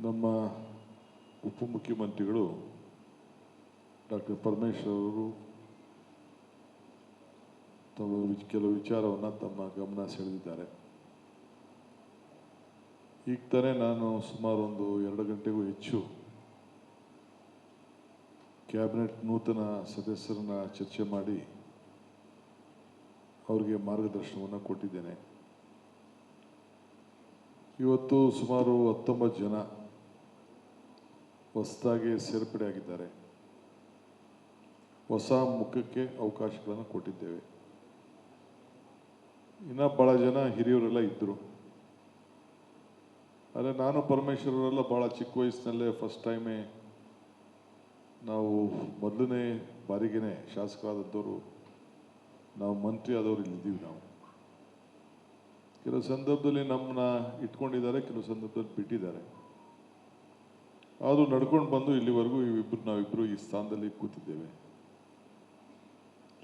ನಮ್ಮ ಉಪಮುಖ್ಯಮಂತ್ರಿಗಳು ಡಾಕ್ಟರ್ ಪರಮೇಶ್ವರ್ ಅವರು ಕೆಲವು ವಿಚಾರವನ್ನು ತಮ್ಮ ಗಮನ ಸೆಳೆದಿದ್ದಾರೆ. ಈಗ ತಾನೇ ನಾನು ಸುಮಾರು ಒಂದು 2 ಗಂಟೆಗೂ ಹೆಚ್ಚು ಕ್ಯಾಬಿನೆಟ್ ನೂತನ ಸದಸ್ಯರನ್ನ ಚರ್ಚೆ ಮಾಡಿ ಅವರಿಗೆ ಮಾರ್ಗದರ್ಶನವನ್ನು ಕೊಟ್ಟಿದ್ದೇನೆ. ಇವತ್ತು ಸುಮಾರು 19 ಜನ ಹೊಸದಾಗಿ ಸೇರ್ಪಡೆಯಾಗಿದ್ದಾರೆ. ಹೊಸ ಮುಖಕ್ಕೆ ಅವಕಾಶಗಳನ್ನು ಕೊಟ್ಟಿದ್ದೇವೆ. ಇನ್ನು ಭಾಳ ಜನ ಹಿರಿಯವರೆಲ್ಲ ಇದ್ದರು. ಆದರೆ ನಾನು ಪರಮೇಶ್ವರರೆಲ್ಲ ಭಾಳ ಚಿಕ್ಕ ವಯಸ್ಸಿನಲ್ಲೇ ಫಸ್ಟ್ ಟೈಮೇ ನಾವು ಮೊದಲನೇ ಬಾರಿಗೇ ಶಾಸಕರಾದವರು ನಾವು ಮಂತ್ರಿ ಆದವರು ಇಲ್ಲಿದ್ದೀವಿ. ನಾವು ಕೆಲವು ಸಂದರ್ಭದಲ್ಲಿ ನಮ್ಮನ್ನ ಇಟ್ಕೊಂಡಿದ್ದಾರೆ, ಕೆಲವು ಸಂದರ್ಭದಲ್ಲಿ ಬಿಟ್ಟಿದ್ದಾರೆ. ಆದರೂ ನಡ್ಕೊಂಡು ಬಂದು ಇಲ್ಲಿವರೆಗೂ ನಾವಿಬ್ಬರು ಈ ಸ್ಥಾನದಲ್ಲಿ ಕೂತಿದ್ದೇವೆ.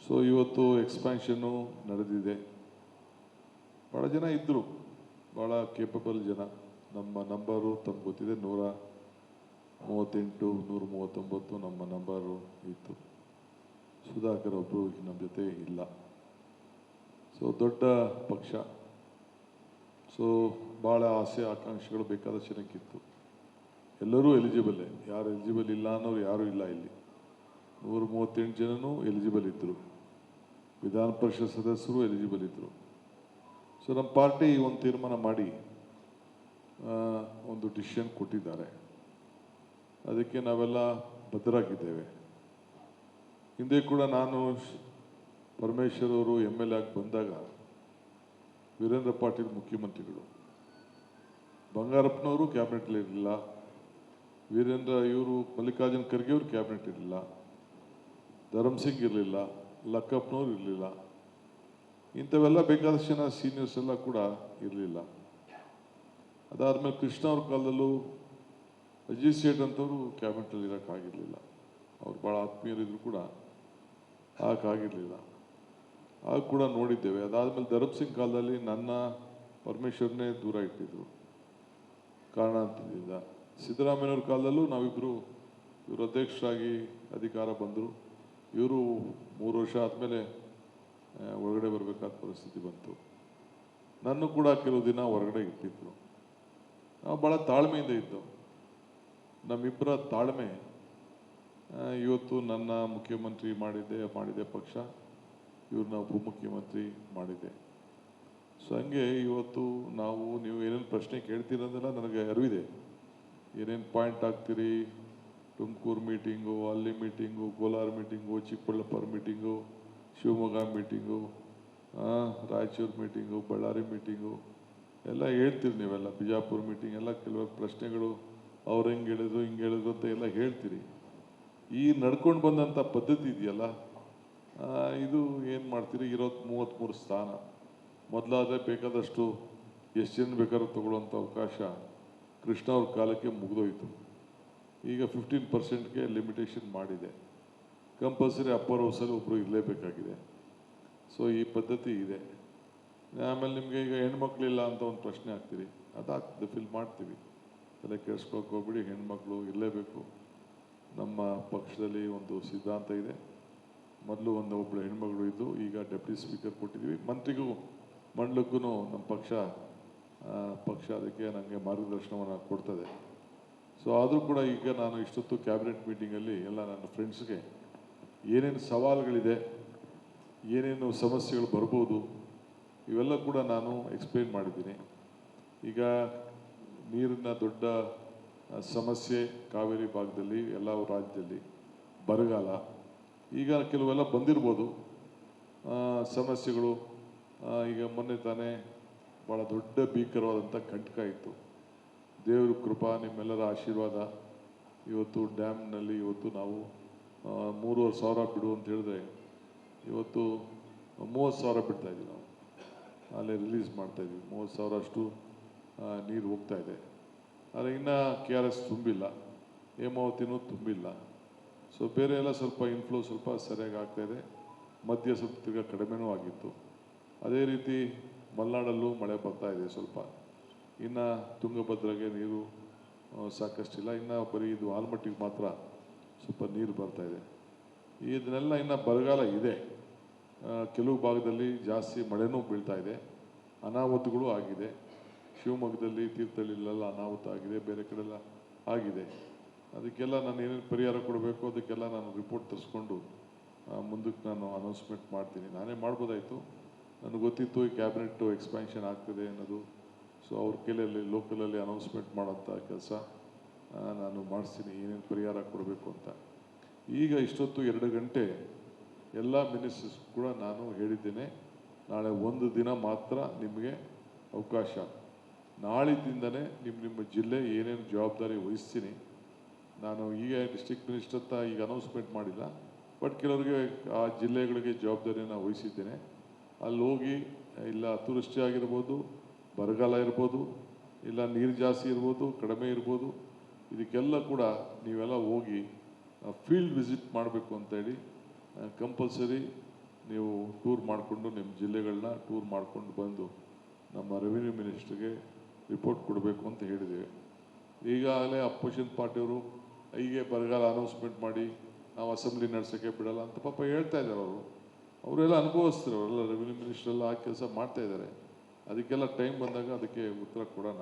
ಸೊ ಇವತ್ತು ಎಕ್ಸ್ಪ್ಯಾನ್ಷನ್ನು ನಡೆದಿದೆ. ಭಾಳ ಜನ ಇದ್ದರು, ಭಾಳ ಕೇಪಬಲ್ ಜನ. ನಮ್ಮ ನಂಬರು ತಮ್ಗೆ ಗೊತ್ತಿದೆ, 138 139 ನಮ್ಮ ನಂಬರು ಇತ್ತು. ಸುಧಾಕರ್ ಒಬ್ಬರು ನಮ್ಮ ಜೊತೆ ಇಲ್ಲ. ಸೊ ದೊಡ್ಡ ಪಕ್ಷ. ಸೊ ಭಾಳ ಆಸೆ ಆಕಾಂಕ್ಷೆಗಳು ಬೇಕಾದಷ್ಟು ಜನಕ್ಕಿತ್ತು. ಎಲ್ಲರೂ ಎಲಿಜಿಬಲ್ಲೇ, ಯಾರು ಎಲಿಜಿಬಲ್ ಇಲ್ಲ ಅನ್ನೋರು ಯಾರೂ ಇಲ್ಲ. ಇಲ್ಲಿ 138 ಜನನೂ ಎಲಿಜಿಬಲ್ ಇದ್ದರು. ವಿಧಾನ ಪರಿಷತ್ ಸದಸ್ಯರು ಎಲಿಜಿಬಲ್ ಇದ್ದರು. ಸೊ ನಮ್ಮ ಪಾರ್ಟಿ ಒಂದು ತೀರ್ಮಾನ ಮಾಡಿ ಒಂದು ಡಿಸಿಷನ್ ಕೊಟ್ಟಿದ್ದಾರೆ. ಅದಕ್ಕೆ ನಾವೆಲ್ಲ ಬದ್ಧರಾಗಿದ್ದೇವೆ. ಹಿಂದೆ ಕೂಡ ನಾನು ಪರಮೇಶ್ವರ್ ಅವರು MLA ಆಗಿ ಬಂದಾಗ ವೀರೇಂದ್ರ ಪಾಟೀಲ್ ಮುಖ್ಯಮಂತ್ರಿಗಳು, ಬಂಗಾರಪ್ಪನವರು ಕ್ಯಾಬಿನೆಟ್ಲಿ ಇರಲಿಲ್ಲ, ಇವರು ಮಲ್ಲಿಕಾರ್ಜುನ್ ಖರ್ಗೆ ಅವರು ಕ್ಯಾಬಿನೆಟ್ ಇರಲಿಲ್ಲ, ಧರ್ಮಸಿಂಗ್ ಇರಲಿಲ್ಲ, ಲಕ್ಕಪ್ಪನವ್ರು ಇರಲಿಲ್ಲ. ಇಂಥವೆಲ್ಲ ಬೇಕಾದಷ್ಟು ಜನ ಸೀನಿಯರ್ಸ್ ಎಲ್ಲ ಕೂಡ ಇರಲಿಲ್ಲ. ಅದಾದಮೇಲೆ ಕೃಷ್ಣ ಅವ್ರ ಕಾಲದಲ್ಲೂ ಅಜಿತ್ ಸೇಠ್ ಅಂತವರು ಕ್ಯಾಬಿನೆಟಲ್ಲಿ ಇರೋಕ್ಕಾಗಿರಲಿಲ್ಲ. ಅವ್ರು ಭಾಳ ಆತ್ಮೀಯರಿದ್ರು ಕೂಡ ಆಗಕ್ಕಾಗಿರಲಿಲ್ಲ. ಆಗ ಕೂಡ ನೋಡಿದ್ದೇವೆ. ಅದಾದಮೇಲೆ ಧರ್ಮಸಿಂಗ್ ಕಾಲದಲ್ಲಿ ನನ್ನ ಪರಮೇಶ್ವರನ್ನೇ ದೂರ ಇಟ್ಟಿದ್ರು ಕಾರಣಾಂತರದಿಂದ. ಸಿದ್ದರಾಮಯ್ಯವ್ರ ಕಾಲದಲ್ಲೂ ನಾವಿಬ್ಬರು ಇವರು ಅಧ್ಯಕ್ಷರಾಗಿ ಅಧಿಕಾರ ಬಂದರು. ಇವರು 3 ವರ್ಷ ಆದಮೇಲೆ ಹೊರಗಡೆ ಬರಬೇಕಾದ ಪರಿಸ್ಥಿತಿ ಬಂತು. ನನ್ನ ಕೂಡ ಕೆಲವು ದಿನ ಹೊರಗಡೆ ಇಟ್ಟಿದ್ರು. ನಾವು ಭಾಳ ತಾಳ್ಮೆಯಿಂದ ಇದ್ದು. ನಮ್ಮಿಬ್ಬರ ತಾಳ್ಮೆ ಇವತ್ತು ನನ್ನ ಮುಖ್ಯಮಂತ್ರಿ ಮಾಡಿದೆ ಪಕ್ಷ, ಇವ್ರನ್ನ ಉಪಮುಖ್ಯಮಂತ್ರಿ ಮಾಡಿದೆ. ಸೊ ಹಂಗೆ ಇವತ್ತು ನೀವು ಏನೇನು ಪ್ರಶ್ನೆ ಕೇಳ್ತೀರಂದೆಲ್ಲ ನನಗೆ ಅರಿವಿದೆ. ಏನೇನು ಪಾಯಿಂಟ್ ಹಾಕ್ತೀರಿ, ತುಮಕೂರು ಮೀಟಿಂಗು, ಅಲ್ಲಿ meeting, Kolar meeting, Chikkaballapur meeting, Shivamogga meeting, Raichur meeting, Ballari meeting ಎಲ್ಲ ಹೇಳ್ತೀರಿ ನೀವೆಲ್ಲ. ಬಿಜಾಪುರ ಮೀಟಿಂಗ್ ಎಲ್ಲ ಕೆಲವು ಪ್ರಶ್ನೆಗಳು ಅವ್ರು ಹಿಂಗೆ ಹೇಳಿದ್ರು ಹಿಂಗೆ ಹೇಳಿದ್ರು ಅಂತ ಎಲ್ಲ ಹೇಳ್ತೀರಿ. ಈ ನಡ್ಕೊಂಡು ಬಂದಂಥ ಪದ್ಧತಿ ಇದೆಯಲ್ಲ, ಇದು ಏನು ಮಾಡ್ತೀರಿ? 33 ಸ್ಥಾನ ಮೊದಲಾದರೆ ಬೇಕಾದಷ್ಟು ಎಷ್ಟು ಜನ ಬೇಕಾದ್ರೂ ತಗೊಳ್ಳೋಂಥ ಅವಕಾಶ ಕೃಷ್ಣ ಅವ್ರ ಕಾಲಕ್ಕೆ ಮುಗಿದೋಯ್ತು. ಈಗ 15%ಗೆ ಲಿಮಿಟೇಷನ್ ಮಾಡಿದೆ. ಕಂಪಲ್ಸರಿ ಅಪ್ಪರ್ ಹೌಸಲ್ಲಿ ಒಬ್ಬರು ಇರಲೇಬೇಕಾಗಿದೆ. ಸೊ ಈ ಪದ್ಧತಿ ಇದೆ. ಆಮೇಲೆ ನಿಮಗೆ ಈಗ ಹೆಣ್ಮಕ್ಳಿಲ್ಲ ಅಂತ ಒಂದು ಪ್ರಶ್ನೆ ಹಾಕ್ತೀರಿ, ಅದಾಗ್ತದೆ, ಫಿಲ್ ಮಾಡ್ತೀವಿ. ತಲೆ ಕೆಡಿಸ್ಕೊಳಕ್ಕೆ ಹೋಗ್ಬಿಡಿ. ಹೆಣ್ಮಕ್ಳು ಇರಲೇಬೇಕು. ನಮ್ಮ ಪಕ್ಷದಲ್ಲಿ ಒಂದು ಸಿದ್ಧಾಂತ ಇದೆ. ಮೊದಲು ಒಬ್ಬಳು ಹೆಣ್ಮಗಳು ಇದ್ದು, ಈಗ ಡೆಪ್ಯೂಟಿ ಸ್ಪೀಕರ್ ಕೊಟ್ಟಿದ್ದೀವಿ. ಮಂತ್ರಿಗೂ ಮಂಡಲಕ್ಕೂ ನಮ್ಮ ಪಕ್ಷ ಅದಕ್ಕೆ ನನಗೆ ಮಾರ್ಗದರ್ಶನವನ್ನು ಕೊಡ್ತದೆ. ಸೊ ಆದರೂ ಕೂಡ ಈಗ ನಾನು ಇಷ್ಟೊತ್ತು ಕ್ಯಾಬಿನೆಟ್ ಮೀಟಿಂಗಲ್ಲಿ ಎಲ್ಲ ನನ್ನ ಫ್ರೆಂಡ್ಸ್ಗೆ ಏನೇನು ಸವಾಲುಗಳಿದೆ, ಏನೇನು ಸಮಸ್ಯೆಗಳು ಬರ್ಬೋದು, ಇವೆಲ್ಲ ಕೂಡ ನಾನು ಎಕ್ಸ್ಪ್ಲೇನ್ ಮಾಡಿದ್ದೀನಿ. ಈಗ ನೀರಿನ ದೊಡ್ಡ ಸಮಸ್ಯೆ ಕಾವೇರಿ ಭಾಗದಲ್ಲಿ, ಎಲ್ಲ ರಾಜ್ಯದಲ್ಲಿ ಬರಗಾಲ. ಈಗ ಕೆಲವೆಲ್ಲ ಬಂದಿರ್ಬೋದು ಸಮಸ್ಯೆಗಳು. ಈಗ ಮೊನ್ನೆ ತಾನೇ ಭಾಳ ದೊಡ್ಡ ಭೀಕರವಾದಂಥ ಕಂಟಕ ಇತ್ತು. ದೇವ್ರ ಕೃಪಾ, ನಿಮ್ಮೆಲ್ಲರ ಆಶೀರ್ವಾದ. ಇವತ್ತು ಡ್ಯಾಮ್ನಲ್ಲಿ ಇವತ್ತು ನಾವು 3,500 ಬಿಡು ಅಂತ ಹೇಳಿದ್ರೆ ಇವತ್ತು 30,000 ಬಿಡ್ತಾಯಿದ್ದೀವಿ. ನಾವು ಅಲ್ಲೇ ರಿಲೀಸ್ ಮಾಡ್ತಾಯಿದ್ದೀವಿ. 30,000 ಅಷ್ಟು ನೀರು ಹೋಗ್ತಾ ಇದೆ. ಆದರೆ ಇನ್ನು KRS ತುಂಬಿಲ್ಲ, ಹೇಮಾವತಿನೂ ತುಂಬಿಲ್ಲ. ಸೊ ಬೇರೆ ಎಲ್ಲ ಸ್ವಲ್ಪ ಇನ್ಫ್ಲೋ ಸ್ವಲ್ಪ ಸರಿಯಾಗಿ ಆಗ್ತಾಯಿದೆ. ಮಧ್ಯ ಸ್ವಲ್ಪ ತಿರ್ಗಾ ಕಡಿಮೆನೂ ಆಗಿತ್ತು. ಅದೇ ರೀತಿ ಮಲೆನಾಡಲ್ಲೂ ಮಳೆ ಬರ್ತಾ ಇದೆ ಸ್ವಲ್ಪ. ಇನ್ನು ತುಂಗಭದ್ರಾಗೆ ನೀರು ಸಾಕಷ್ಟಿಲ್ಲ. ಇನ್ನು ಬರೀ ಇದು ಆಲ್ಮಟ್ಟಿಗೆ ಮಾತ್ರ ಸ್ವಲ್ಪ ನೀರು ಬರ್ತಾಯಿದೆ. ಇದನ್ನೆಲ್ಲ ಇನ್ನು ಬರಗಾಲ ಇದೆ. ಕೆಲವು ಭಾಗದಲ್ಲಿ ಜಾಸ್ತಿ ಮಳೆನೂ ಬೀಳ್ತಾ ಇದೆ, ಅನಾಹುತಗಳು ಆಗಿದೆ. ಶಿವಮೊಗ್ಗದಲ್ಲಿ, ತೀರ್ಥಹಳ್ಳಿಲೆಲ್ಲ ಅನಾಹುತ ಆಗಿದೆ, ಬೇರೆ ಕಡೆಲ್ಲ ಆಗಿದೆ. ಅದಕ್ಕೆಲ್ಲ ನಾನು ಏನೇನು ಪರಿಹಾರ ಕೊಡಬೇಕು ಅದಕ್ಕೆಲ್ಲ ನಾನು ರಿಪೋರ್ಟ್ ತರಿಸ್ಕೊಂಡು ಮುಂದಕ್ಕೆ ನಾನು ಅನೌನ್ಸ್ಮೆಂಟ್ ಮಾಡ್ತೀನಿ. ನಾನೇ ಮಾಡ್ಬೋದಾಯಿತು, ನನಗೆ ಗೊತ್ತಿತ್ತು ಈ ಕ್ಯಾಬಿನೆಟ್ಟು ಎಕ್ಸ್ಪ್ಯಾನ್ಷನ್ ಆಗ್ತದೆ ಅನ್ನೋದು. ಸೊ ಅವ್ರ ಕೈಯಲ್ಲಿ ಲೋಕಲಲ್ಲಿ ಅನೌನ್ಸ್ಮೆಂಟ್ ಮಾಡೋಂಥ ಕೆಲಸ ನಾನು ಮಾಡಿಸ್ತೀನಿ, ಏನೇನು ಪರಿಹಾರ ಕೊಡಬೇಕು ಅಂತ. ಈಗ ಇಷ್ಟೊತ್ತು 2 ಗಂಟೆ ಎಲ್ಲ ಮಿನಿಸ್ಟರ್ಸ್ ಕೂಡ ನಾನು ಹೇಳಿದ್ದೇನೆ, ನಾಳೆ ಒಂದು ದಿನ ಮಾತ್ರ ನಿಮಗೆ ಅವಕಾಶ. ನಾಳಿದ್ದಿಂದಲೇ ನಿಮ್ಮ ಜಿಲ್ಲೆ ಏನೇನು ಜವಾಬ್ದಾರಿ ವಹಿಸ್ತೀನಿ. ನಾನು ಈಗ ಡಿಸ್ಟ್ರಿಕ್ಟ್ ಮಿನಿಸ್ಟರ್ ಅಂತ ಈಗ ಅನೌನ್ಸ್ಮೆಂಟ್ ಮಾಡಿಲ್ಲ, ಬಟ್ ಕೆಲವರಿಗೆ ಆ ಜಿಲ್ಲೆಗಳಿಗೆ ಜವಾಬ್ದಾರಿಯನ್ನು ವಹಿಸಿದ್ದೇನೆ. ಅಲ್ಲಿ ಹೋಗಿ ಇಲ್ಲ ಅತಿವೃಷ್ಟಿ ಆಗಿರ್ಬೋದು, ಬರಗಾಲ ಇರ್ಬೋದು, ಇಲ್ಲ ನೀರು ಜಾಸ್ತಿ ಇರ್ಬೋದು, ಕಡಿಮೆ ಇರ್ಬೋದು, ಇದಕ್ಕೆಲ್ಲ ಕೂಡ ನೀವೆಲ್ಲ ಹೋಗಿ ಫೀಲ್ಡ್ ವಿಸಿಟ್ ಮಾಡಬೇಕು ಅಂತೇಳಿ ಕಂಪಲ್ಸರಿ ನೀವು ಟೂರ್ ಮಾಡಿಕೊಂಡು ನಿಮ್ಮ ಜಿಲ್ಲೆಗಳನ್ನ ಟೂರ್ ಮಾಡಿಕೊಂಡು ಬಂದು ನಮ್ಮ ರೆವಿನ್ಯೂ ಮಿನಿಸ್ಟ್ರಿಗೆ ರಿಪೋರ್ಟ್ ಕೊಡಬೇಕು ಅಂತ ಹೇಳಿದ್ದೇವೆ. ಈಗಾಗಲೇ ಅಪೋಸಿಷನ್ ಪಾರ್ಟಿಯವರು ಹೀಗೆ ಬರಗಾಲ ಅನೌನ್ಸ್ಮೆಂಟ್ ಮಾಡಿ ನಾವು ಅಸೆಂಬ್ಲಿ ನಡೆಸೋಕ್ಕೆ ಬಿಡಲ್ಲ ಅಂತ ಪಾಪ ಹೇಳ್ತಾ ಇದ್ದಾರೆ. ಅವರೆಲ್ಲ ಅನುಭವಿಸ್ತಾರೆ, ಅವರೆಲ್ಲ ರೆವಿನ್ಯೂ ಮಿನಿಸ್ಟ್ರೆಲ್ಲ ಆ ಕೆಲಸ ಮಾಡ್ತಾಯಿದ್ದಾರೆ. ಅದಕ್ಕೆಲ್ಲ ಟೈಮ್ ಬಂದಾಗ ಅದಕ್ಕೆ ಉತ್ತರ ಕೊಡೋಣ.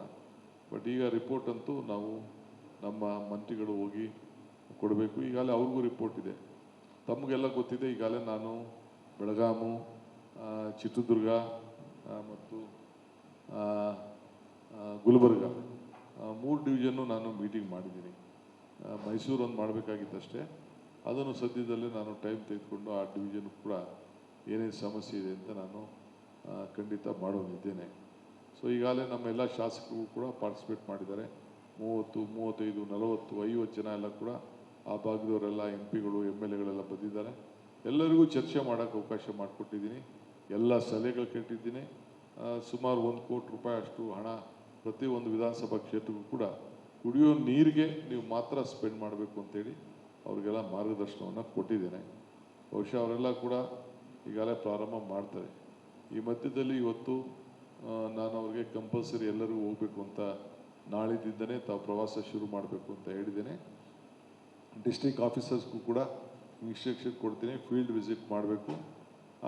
ಬಟ್ ಈಗ ರಿಪೋರ್ಟ್ ಅಂತೂ ನಾವು ನಮ್ಮ ಮಂತ್ರಿಗಳು ಹೋಗಿ ಕೊಡಬೇಕು. ಈಗಾಗಲೇ ಅವ್ರಿಗೂ ರಿಪೋರ್ಟ್ ಇದೆ, ತಮಗೆಲ್ಲ ಗೊತ್ತಿದೆ. ಈಗಾಗಲೇ ನಾನು ಬೆಳಗಾಮು, ಚಿತ್ರದುರ್ಗ ಮತ್ತು ಗುಲ್ಬರ್ಗ 3 ಡಿವಿಷನ್ನು ನಾನು ಮೀಟಿಂಗ್ ಮಾಡಿದ್ದೀನಿ. ಮೈಸೂರು ಒಂದು ಮಾಡಬೇಕಾಗಿತ್ತಷ್ಟೇ, ಅದನ್ನು ಸದ್ಯದಲ್ಲೇ ನಾನು ಟೈಮ್ ತೆಗೆದುಕೊಂಡು ಆ ಡಿವಿಷನ್ ಕೂಡ ಏನೇನು ಸಮಸ್ಯೆ ಇದೆ ಅಂತ ನಾನು ಖಂಡಿತ ಮಾಡೋನಿದ್ದೇನೆ. ಸೊ ಈಗಾಗಲೇ ನಮ್ಮ ಎಲ್ಲ ಶಾಸಕರು ಕೂಡ ಪಾರ್ಟಿಸಿಪೇಟ್ ಮಾಡಿದ್ದಾರೆ. 30, 35, 40, 50 ಜನ ಎಲ್ಲ ಕೂಡ ಆ ಭಾಗದವರೆಲ್ಲ MP ಗಳು MLA ಗಳೆಲ್ಲ ಬಂದಿದ್ದಾರೆ. ಎಲ್ಲರಿಗೂ ಚರ್ಚೆ ಮಾಡೋಕ್ಕೆ ಅವಕಾಶ ಮಾಡಿಕೊಟ್ಟಿದ್ದೀನಿ, ಎಲ್ಲ ಸಲಹೆಗಳು ಕೇಳಿದ್ದೀನಿ. ಸುಮಾರು 1 ಕೋಟಿ ರೂಪಾಯಿ ಅಷ್ಟು ಹಣ ಪ್ರತಿಯೊಂದು ವಿಧಾನಸಭಾ ಕ್ಷೇತ್ರಕ್ಕೂ ಕೂಡ ಕುಡಿಯೋ ನೀರಿಗೆ ನೀವು ಮಾತ್ರ ಸ್ಪೆಂಡ್ ಮಾಡಬೇಕು ಅಂತೇಳಿ ಅವ್ರಿಗೆಲ್ಲ ಮಾರ್ಗದರ್ಶನವನ್ನು ಕೊಟ್ಟಿದ್ದೇನೆ. ಬಹುಶಃ ಅವರೆಲ್ಲ ಕೂಡ ಈಗಾಗಲೇ ಪ್ರಾರಂಭ ಮಾಡ್ತಾರೆ. ಈ ಮಧ್ಯದಲ್ಲಿ ಇವತ್ತು ನಾನು ಅವ್ರಿಗೆ ಕಂಪಲ್ಸರಿ ಎಲ್ಲರಿಗೂ ಹೋಗಬೇಕು ಅಂತ ನಾಳಿದ್ದಿಂದನೇ ತಾವು ಪ್ರವಾಸ ಶುರು ಮಾಡಬೇಕು ಅಂತ ಹೇಳಿದ್ದೇನೆ. ಡಿಸ್ಟ್ರಿಕ್ಟ್ ಆಫೀಸರ್ಸ್ಗೂ ಕೂಡ ಇನ್ಸ್ಟ್ರಕ್ಷನ್ ಕೊಡ್ತೀನಿ, ಫೀಲ್ಡ್ ವಿಸಿಟ್ ಮಾಡಬೇಕು.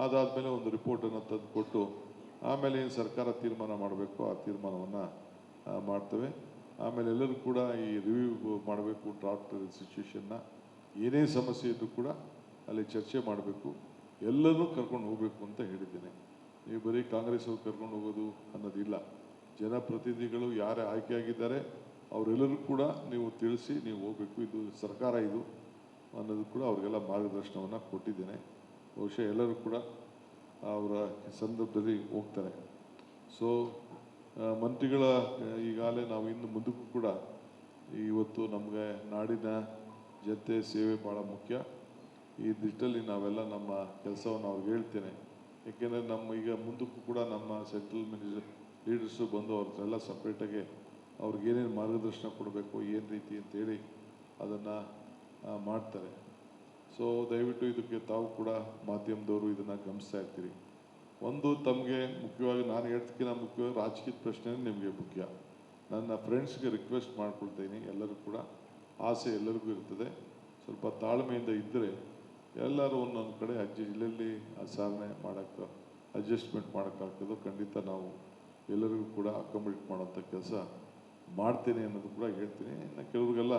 ಅದಾದಮೇಲೆ ಒಂದು ರಿಪೋರ್ಟನ್ನು ತಂದು ಕೊಟ್ಟು ಆಮೇಲೆ ಏನು ಸರ್ಕಾರ ತೀರ್ಮಾನ ಮಾಡಬೇಕು ಆ ತೀರ್ಮಾನವನ್ನು ಮಾಡ್ತೇವೆ. ಆಮೇಲೆ ಎಲ್ಲರೂ ಕೂಡ ಈ ರಿವ್ಯೂ ಮಾಡಬೇಕು, ಡ್ರಾಫ್ಟ್ ಸಿಚುವೇಷನ್ನ ಏನೇ ಸಮಸ್ಯೆ ಇದ್ದರೂ ಕೂಡ ಅಲ್ಲಿ ಚರ್ಚೆ ಮಾಡಬೇಕು, ಎಲ್ಲರೂ ಕರ್ಕೊಂಡು ಹೋಗಬೇಕು ಅಂತ ಹೇಳಿದ್ದೇನೆ. ನೀವು ಬರೀ ಕಾಂಗ್ರೆಸ್ ಅವ್ರು ಕರ್ಕೊಂಡು ಹೋಗೋದು ಅನ್ನೋದಿಲ್ಲ, ಜನಪ್ರತಿನಿಧಿಗಳು ಯಾರೇ ಆಯ್ಕೆಯಾಗಿದ್ದಾರೆ ಅವರೆಲ್ಲರೂ ಕೂಡ ನೀವು ತಿಳಿಸಿ ನೀವು ಹೋಗಬೇಕು, ಇದು ಸರ್ಕಾರ ಇದು ಅನ್ನೋದು ಕೂಡ ಅವ್ರಿಗೆಲ್ಲ ಮಾರ್ಗದರ್ಶನವನ್ನು ಕೊಟ್ಟಿದ್ದೇನೆ. ಬಹುಶಃ ಎಲ್ಲರೂ ಕೂಡ ಅವರ ಸಂದರ್ಭದಲ್ಲಿ ಹೋಗ್ತಾರೆ. ಸೊ ಮಂತ್ರಿಗಳ ಈಗಾಗಲೇ ನಾವು ಇನ್ನು ಮುಂದಕ್ಕೂ ಕೂಡ ಇವತ್ತು ನಮಗೆ ನಾಡಿನ ಜನತೆ ಸೇವೆ ಭಾಳ ಮುಖ್ಯ. ಈ ನಿಟ್ಟಿನಲ್ಲಿ ನಾವೆಲ್ಲ ನಮ್ಮ ಕೆಲಸವನ್ನು ಅವ್ರಿಗೆ ಹೇಳ್ತೇನೆ. ಏಕೆಂದರೆ ನಮ್ಮ ಈಗ ಮುಂದಕ್ಕೂ ಕೂಡ ನಮ್ಮ ಸೆಂಟ್ರಲ್ ಲೀಡರ್ಸು ಬಂದು ಅವ್ರನ್ನೆಲ್ಲ ಸಪ್ರೇಟಾಗಿ ಅವ್ರಿಗೇನೇನು ಮಾರ್ಗದರ್ಶನ ಕೊಡಬೇಕು, ಏನು ರೀತಿ ಅಂತೇಳಿ ಅದನ್ನು ಮಾಡ್ತಾರೆ. ಸೊ ದಯವಿಟ್ಟು ಇದಕ್ಕೆ ತಾವು ಕೂಡ ಮಾಧ್ಯಮದವರು ಇದನ್ನು ಗಮನಿಸ್ತಾ ಇರ್ತೀರಿ. ಒಂದು ತಮಗೆ ಮುಖ್ಯವಾಗಿ ನಾನು ಹೇಳ್ತಕ್ಕಿಂತ ಮುಖ್ಯವಾಗಿ ರಾಜಕೀಯದ ಪ್ರಶ್ನೆ ನಿಮಗೆ ಮುಖ್ಯ. ನನ್ನ ಫ್ರೆಂಡ್ಸ್ಗೆ ರಿಕ್ವೆಸ್ಟ್ ಮಾಡ್ಕೊಳ್ತೀನಿ, ಎಲ್ಲರೂ ಕೂಡ ಆಸೆ ಎಲ್ಲರಿಗೂ ಇರ್ತದೆ, ಸ್ವಲ್ಪ ತಾಳ್ಮೆಯಿಂದ ಇದ್ದರೆ ಎಲ್ಲರೂ ಒಂದೊಂದು ಕಡೆ ಜಿಲ್ಲೆಯಲ್ಲಿ ಸಾಧನೆ ಮಾಡೋಕ್ಕೆ ಅಡ್ಜಸ್ಟ್ಮೆಂಟ್ ಮಾಡೋಕ್ಕಾಗ್ತದೋ ಖಂಡಿತ ನಾವು ಎಲ್ಲರಿಗೂ ಕೂಡ ಅಕಾಮಡೇಟ್ ಮಾಡೋಂಥ ಕೆಲಸ ಮಾಡ್ತೇನೆ ಅನ್ನೋದು ಕೂಡ ಹೇಳ್ತೀನಿ. ಇನ್ನು ಕೆಲವ್ರಿಗೆಲ್ಲ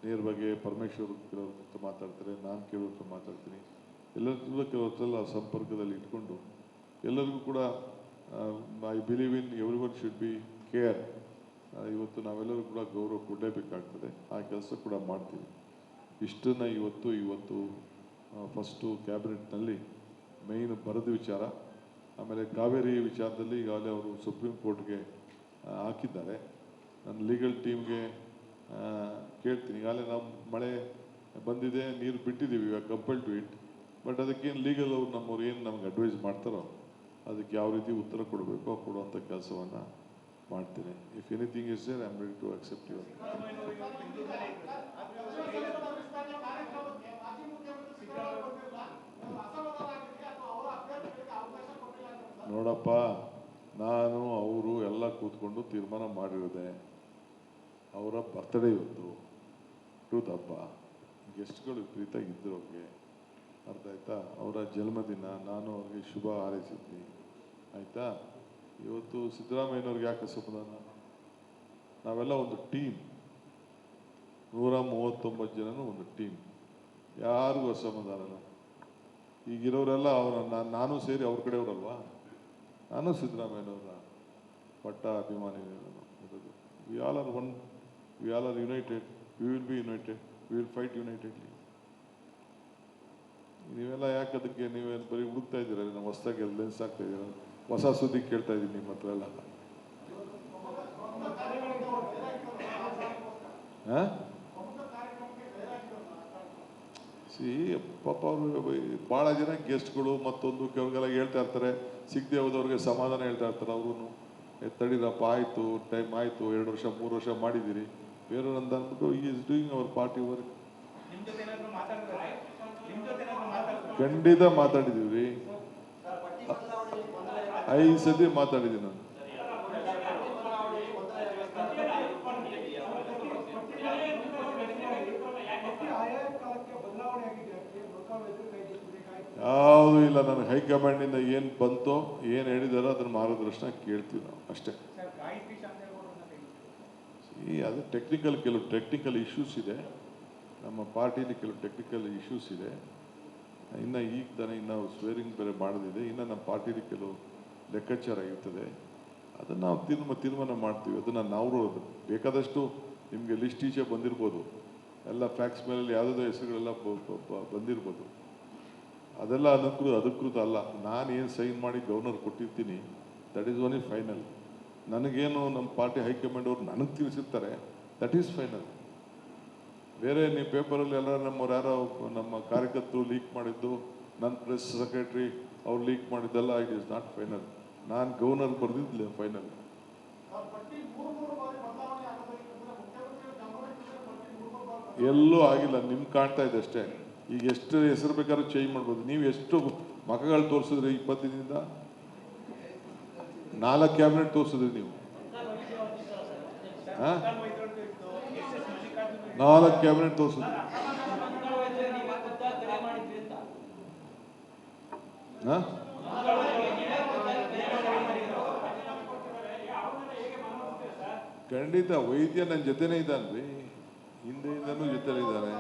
ನೇರವಾಗಿ ಪರಮೇಶ್ವರ್ ಕೆಲವ್ರ ಹತ್ರ ಮಾತಾಡ್ತಾರೆ, ನಾನು ಕೆಲವ್ರ ಹತ್ರ ಮಾತಾಡ್ತೀನಿ, ಎಲ್ಲರಿಗೂ ಕೆಲವ್ರಲ್ಲ ಸಂಪರ್ಕದಲ್ಲಿ ಇಟ್ಕೊಂಡು ಎಲ್ಲರಿಗೂ ಕೂಡ I believe in every one should be care. ಇವತ್ತು ನಾವೆಲ್ಲರೂ ಕೂಡ ಗೌರವ ಕೊಡಲೇಬೇಕಾಗ್ತದೆ, ಆ ಕೆಲಸ ಕೂಡ ಮಾಡ್ತೀವಿ. ಇಷ್ಟನ್ನು ಇವತ್ತು ಫಸ್ಟು ಕ್ಯಾಬಿನೆಟ್ನಲ್ಲಿ ಮೇಯ್ನ್ ಬರದ ವಿಚಾರ. ಆಮೇಲೆ ಕಾವೇರಿ ವಿಚಾರದಲ್ಲಿ ಈಗಾಗಲೇ ಅವರು ಸುಪ್ರೀಂ ಕೋರ್ಟ್ಗೆ ಹಾಕಿದ್ದಾರೆ. ನನ್ನ ಲೀಗಲ್ ಟೀಮ್ಗೆ ಕೇಳ್ತೀನಿ. ಈಗಾಗಲೇ ನಾವು ಮಳೆ ಬಂದಿದೆ, ನೀರು ಬಿಟ್ಟಿದ್ದೀವಿ, ಇವಾಗ ಕಂಪಲ್ ಟು ಇಟ್. ಬಟ್ ಅದಕ್ಕೇನು ಲೀಗಲ್ ಅವ್ರು ನಮ್ಮವ್ರು ಏನು ನಮ್ಗೆ ಅಡ್ವೈಸ್ ಮಾಡ್ತಾರೋ ಅದಕ್ಕೆ ಯಾವ ರೀತಿ ಉತ್ತರ ಕೊಡಬೇಕೋ ಕೊಡುವಂಥ ಕೆಲಸವನ್ನು ಮಾಡ್ತೀನಿ. If anything is there I am ready to accept your. ನೋಡಪ್ಪ, ನಾನು ಅವರು ಎಲ್ಲ ಕೂತ್ಕೊಂಡು ತೀರ್ಮಾನ ಮಾಡಿರೋದೆ. ಅವರ ಬರ್ತ್ಡೇ ಇವತ್ತು, ಹುಟ್ಟುದ ಹಬ್ಬ, ಗೆಸ್ಟ್ಗಳು ವಿಪರೀತ ಇದ್ರು ಅವ್ರಿಗೆ, ಅರ್ಥ ಆಯ್ತಾ? ಅವರ ಜನ್ಮದಿನ, ನಾನು ಅವ್ರಿಗೆ ಶುಭ ಹಾರೈಸಿದ್ವಿ, ಆಯಿತಾ? ಇವತ್ತು ಸಿದ್ದರಾಮಯ್ಯನವ್ರಿಗೆ ಯಾಕೆ ಅಸಮಾಧಾನ? ನಾವೆಲ್ಲ ಒಂದು ಟೀಮ್, 139 ಜನನು ಒಂದು ಟೀಮ್, ಯಾರಿಗೂ ಅಸಮಾಧಾನ. ಈಗಿರೋರೆಲ್ಲ ನಾನು ಸೇರಿ ಅವ್ರ ಕಡೆಯವರಲ್ವಾ? ನಾನು ಸಿದ್ದರಾಮಯ್ಯನವರ ಪಟ್ಟ ಅಭಿಮಾನಿ ಇರೋದು. We all are one, we all are united, we will be united, we will fight unitedly. ನೀವೆಲ್ಲ ಯಾಕೆ ಅದಕ್ಕೆ ನೀವೇನು ಬರೀ ಹುಡುಕ್ತಾ ಇದ್ದೀರ? ನಾವು ಹೊಸದಾಗಿ ಲೆನ್ಸ್ ಆಗ್ತಾ ಇದ್ದೀರ, ಹೊಸ ಸುದ್ದಿ ಕೇಳ್ತಾ ಇದ್ದೀನಿ ನಿಮ್ಮ ಹತ್ರ ಎಲ್ಲ. ಪಾಪ ಅವರು ಭಾಳ ಜನ ಗೆಸ್ಟ್ಗಳು ಮತ್ತೊಂದು ಕೆಲವ್ರಿಗೆಲ್ಲ ಹೇಳ್ತಾ ಇರ್ತಾರೆ, ಸಿಗದೆ ಹೋದವ್ರಿಗೆ ಸಮಾಧಾನ ಹೇಳ್ತಾ ಇರ್ತಾರೆ. ಅವರು ತಡೀರಪ್ಪ, ಆಯಿತು, ಟೈಮ್ ಆಯಿತು, 2 ವರ್ಷ 3 ವರ್ಷ ಮಾಡಿದ್ದೀರಿ, ಬೇರೆಯವ್ರು ಅಂತ ಅಂದ್ಬಿಟ್ಟು ಈ is doing hour party work. ಖಂಡಿತ ಮಾತಾಡಿದ್ದೀವಿ, 5 ಸತಿ ಮಾತಾಡಿದ್ದೀನಿ ನಾನು. ಯಾವುದೂ ಇಲ್ಲ, ನನಗೆ ಹೈಕಮಾಂಡಿಂದ ಏನು ಬಂತೋ, ಏನು ಹೇಳಿದಾರೋ ಅದನ್ನು ಮಾರ್ಗದರ್ಶನ ಕೇಳ್ತೀವಿ ನಾವು ಅಷ್ಟೇ. ಅದು ಕೆಲವು ಟೆಕ್ನಿಕಲ್ ಇಶ್ಯೂಸ್ ಇದೆ ನಮ್ಮ ಪಾರ್ಟಿಲಿ, ಕೆಲವು ಟೆಕ್ನಿಕಲ್ ಇಶ್ಯೂಸ್ ಇದೆ. ಇನ್ನು ಈಗ ತಾನೇ ನಾವು ಸ್ವೇರಿಂಗ್ ಬೇರೆ ಮಾಡೋದಿದೆ, ಇನ್ನು ನಮ್ಮ ಪಾರ್ಟಿಲಿ ಕೆಲವು ಲೆಕ್ಕಾಚಾರ ಇರ್ತದೆ, ಅದನ್ನು ನಾವು ತೀರ್ಮಾನ ಮಾಡ್ತೀವಿ. ಅದನ್ನು ನಾವು ಬೇಕಾದಷ್ಟು ನಿಮಗೆ ಲಿಸ್ಟ್ ಈಚೆ ಬಂದಿರ್ಬೋದು, ಎಲ್ಲ ಫ್ಯಾಕ್ಸ್ ಮೇಲೆ ಯಾವುದೋ ಹೆಸರುಗಳೆಲ್ಲ ಬಂದಿರ್ಬೋದು. ಅದೆಲ್ಲ ಅಧಿಕೃತ ಅಲ್ಲ. ನಾನು ಏನು ಸೈನ್ ಮಾಡಿ ಗವರ್ನರ್ ಕೊಟ್ಟಿರ್ತೀನಿ, ದಟ್ ಈಸ್ ಓನ್ಲಿ ಫೈನಲ್. ನನಗೇನು ನಮ್ಮ ಪಾರ್ಟಿ ಹೈಕಮಾಂಡ್ ಅವರು ನನಗೆ ತಿಳಿಸಿರ್ತಾರೆ, ದಟ್ ಈಸ್ ಫೈನಲ್. ಬೇರೆ ನೀವು ಪೇಪರಲ್ಲಿ ಎಲ್ಲ ನಮ್ಮವ್ರು ಯಾರೋ ನಮ್ಮ ಕಾರ್ಯಕರ್ತರು ಲೀಕ್ ಮಾಡಿದ್ದು, ನನ್ನ ಪ್ರೆಸ್ ಸೆಕ್ರೆಟ್ರಿ ಅವ್ರು ಲೀಕ್ ಮಾಡಿದ್ದೆಲ್ಲ ಇಟ್ ಈಸ್ ನಾಟ್ ಫೈನಲ್. ನಾನು ಗವರ್ನರ್ ಬರೆದಿದ್ದಿಲ್ಲ ಫೈನಲ್. ಎಲ್ಲೂ ಆಗಿಲ್ಲ, ನಿಮ್ಗೆ ಕಾಣ್ತಾ ಇದೆ ಅಷ್ಟೇ. ಈಗ ಎಷ್ಟು ಹೆಸರು ಬೇಕಾದ್ರೂ ಚೇಂಜ್ ಮಾಡ್ಬೋದು. ನೀವು ಎಷ್ಟು ಮಖಗಳು ತೋರಿಸಿದ್ರಿ 20 ದಿನದಿಂದ? 4 ಕ್ಯಾಬಿನೆಟ್ ತೋರಿಸಿದ್ರಿ ನೀವು. 4 ಕ್ಯಾಬಿನೆಟ್ ತೋರಿಸಿದ್ರಿ. ಖಂಡಿತ ವೈದ್ಯ ನನ್ನ ಜೊತೆನೇ ಇದ್ದಾನ್ರಿ, ಹಿಂದೆಯಿಂದನೂ ಜೊತೆನೇ ಇದ್ದಾನೆ.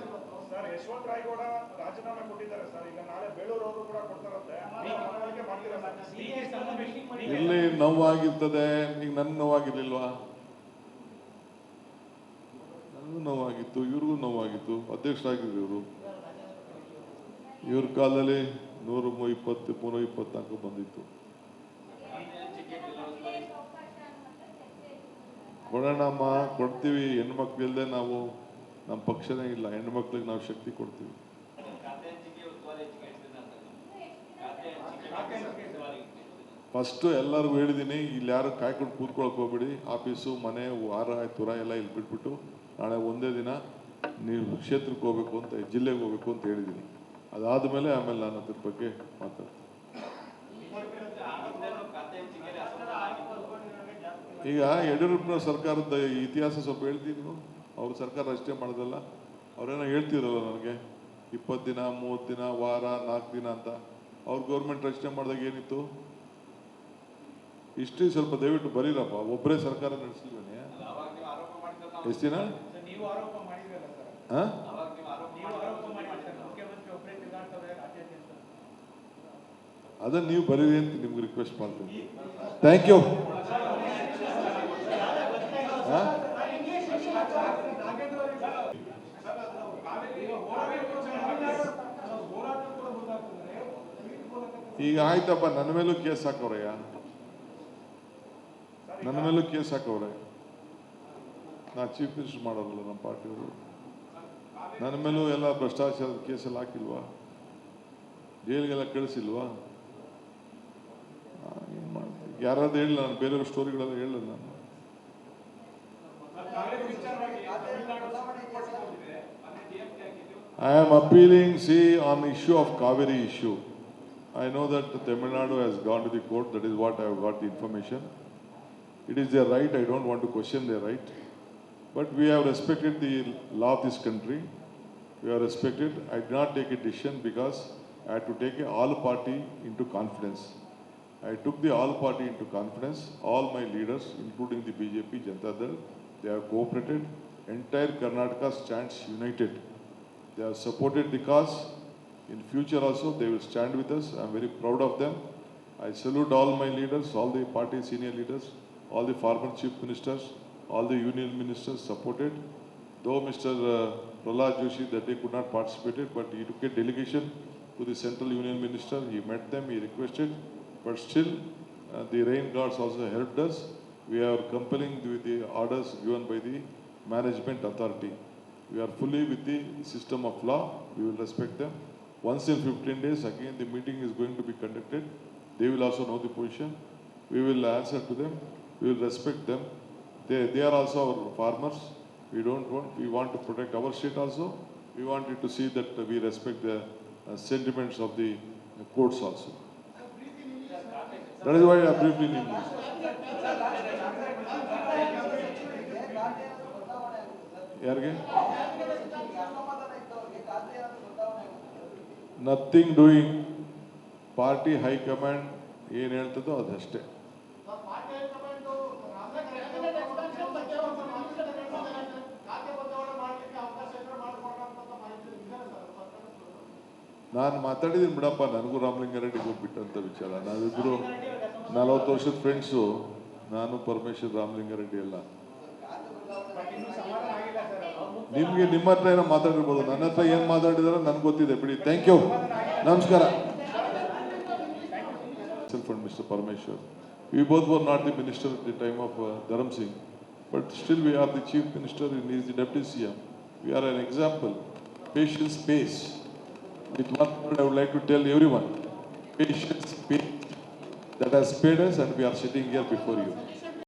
ಇಲ್ಲಿ ನೋವಾಗಿರ್ತದೆ, ಈಗ ನನ್ನ ನೋವಾಗಿರ್ಲಿಲ್ವಾ? ನನಗೂ ನೋವಾಗಿತ್ತು, ಇವ್ರಿಗೂ ನೋವಾಗಿತ್ತು. ಅಧ್ಯಕ್ಷರಾಗಿದ್ರು ಇವ್ರ ಕಾಲದಲ್ಲಿ 120, 124 ಬಂದಿತ್ತು. ಕೊಡೋಣಮ್ಮ, ಕೊಡ್ತೀವಿ. ಹೆಣ್ಮಕ್ಳು ಇಲ್ಲದೆ ನಾವು, ನಮ್ಮ ಪಕ್ಷನೇ ಇಲ್ಲ, ಹೆಣ್ಮಕ್ಳಿಗೆ ನಾವು ಶಕ್ತಿ ಕೊಡ್ತೀವಿ. ಫಸ್ಟು ಎಲ್ಲರಿಗೂ ಹೇಳಿದ್ದೀನಿ, ಇಲ್ಲಿ ಯಾರು ಕಾಯ್ಕೊಂಡು ಕೂತ್ಕೊಳಕ್ ಹೋಗ್ಬೇಡಿ. ಆಫೀಸು, ಮನೆ, ವಾರ ತುರ ಎಲ್ಲ ಇಲ್ಲಿ ಬಿಟ್ಬಿಟ್ಟು ನಾಳೆ ಒಂದೇ ದಿನ ನೀವು ಕ್ಷೇತ್ರಕ್ಕೆ ಹೋಗ್ಬೇಕು ಅಂತ, ಜಿಲ್ಲೆಗೆ ಹೋಗ್ಬೇಕು ಅಂತ ಹೇಳಿದ್ದೀನಿ. ಅದಾದಮೇಲೆ ಆಮೇಲೆ ನಾನು ಅದ್ರ ಬಗ್ಗೆ ಮಾತಾಡ್ತೀನಿ. ಈಗ ಯಡಿಯೂರಪ್ಪನ ಸರ್ಕಾರದ ಇತಿಹಾಸ ಸ್ವಲ್ಪ ಹೇಳ್ತೀನಿ. ನೀವು ಅವ್ರ ಸರ್ಕಾರ ಅಷ್ಟೇ ಮಾಡೋದಲ್ಲ, ಅವ್ರೇನೋ ಹೇಳ್ತಿರಲ್ಲ ನನಗೆ 20 ದಿನ 30 ದಿನ ವಾರ 4 ದಿನ ಅಂತ. ಅವ್ರ ಗೌರ್ಮೆಂಟ್ ರಚನೆ ಮಾಡಿದಾಗ ಏನಿತ್ತು? ಹಿಸ್ಟ್ರಿ ಸ್ವಲ್ಪ ದಯವಿಟ್ಟು ಬರೀರಪ್ಪ. ಒಬ್ಬರೇ ಸರ್ಕಾರ ನಡೆಸಿಲ್ವೇನೆ? ಎಷ್ಟು ದಿನ? ಅದನ್ನು ನೀವು ಬರೀರಿ ಅಂತ ನಿಮ್ಗೆ ರಿಕ್ವೆಸ್ಟ್ ಮಾಡ್ತೀನಿ. Thank you. ಈಗ ಆಯ್ತಪ್ಪ, ನನ್ನ ಮೇಲೂ ಕೇಸ್ ಹಾಕವ್ರಯ್ಯ, ನನ್ನ ಮೇಲೂ ಕೇಸ್ ಹಾಕವ್ರೆ. ನಾ ಚೀಫ್ ಮಿನಿಸ್ಟರ್ ಮಾಡೋರಲ್ಲ ನಮ್ಮ ಪಾರ್ಟಿಯವರು, ನನ್ನ ಮೇಲೂ ಎಲ್ಲ ಭ್ರಷ್ಟಾಚಾರದ ಕೇಸೆಲ್ಲ ಹಾಕಿಲ್ವಾ? ಜೈಲಿಗೆಲ್ಲ ಕಳಿಸಿಲ್ವಾ? ಏನು ಮಾಡ್ತೀನಿ? ಯಾರಾದ್ರೂ ಹೇಳಿ, ನಾನು ಬೇರೆಯವ್ರ ಸ್ಟೋರಿಗಳೆಲ್ಲ ಹೇಳ ನಾನು. I am appealing, see, on the issue of Kaveri issue. I know that Tamil Nadu has gone to the court. That is what I have got the information. It is their right. I don't want to question their right. But we have respected the law of this country. We have respected. I did not take a decision because I had to take all party into confidence. I took the all party into confidence. All my leaders, including the BJP, Janata Dal, they have cooperated. Entire Karnataka stands united. They have supported the cause. In future also, they will stand with us. I am very proud of them. I salute all my leaders, all the party senior leaders, all the former chief ministers, all the union ministers supported. Though Mr. Prahlad Joshi that day could not participate, but he took a delegation to the central union minister. He met them, he requested, but still the rain gods also helped us. We are compelling with the orders given by the management authority. We are fully with the system of law. We will respect them. Once in 15 days, again the meeting is going to be conducted. They will also know the position. We will answer to them. We will respect them. They are also our farmers. We want to protect our state also. We wanted to see that we respect the sentiments of the courts also. That is why I briefly in English. ಯಾರಿಗೆ? Nothing doing. Party high command ಏನು ಹೇಳ್ತದೋ ಅದಷ್ಟೇ. ನಾನು ಮಾತಾಡಿದ್ದೀನಿ ಬಿಡಪ್ಪ, ನನಗೂ ರಾಮಲಿಂಗಾರೆಡ್ಡಿಗೂ ಬಿಟ್ಟಂತ ವಿಚಾರ. ನಾವಿಬ್ಬರು 40 ವರ್ಷದ ಫ್ರೆಂಡ್ಸು, ನಾನು ಪರಮೇಶ್ವರ್ ರಾಮಲಿಂಗಾರೆಡ್ಡಿ ಎಲ್ಲ. ನಿಮ್ಗೆ ನಿಮ್ಮ ಹತ್ರ ಏನೋ ಮಾತಾಡಿರ್ಬೋದು, ನನ್ನ ಹತ್ರ ಏನು ಮಾತಾಡಿದಾರೋ ನನಗೆ ಗೊತ್ತಿದೆ ಬಿಡಿ. ಥ್ಯಾಂಕ್ ಯು, ನಮಸ್ಕಾರ. And Mr. Parameshwar, we both were not the minister at the time of Dharam Singh, but still we are the chief minister and he is the deputy CM. We are an example. Patience pays. With one word I would like to tell everyone, patience pays. That has paid us and we are sitting here before you.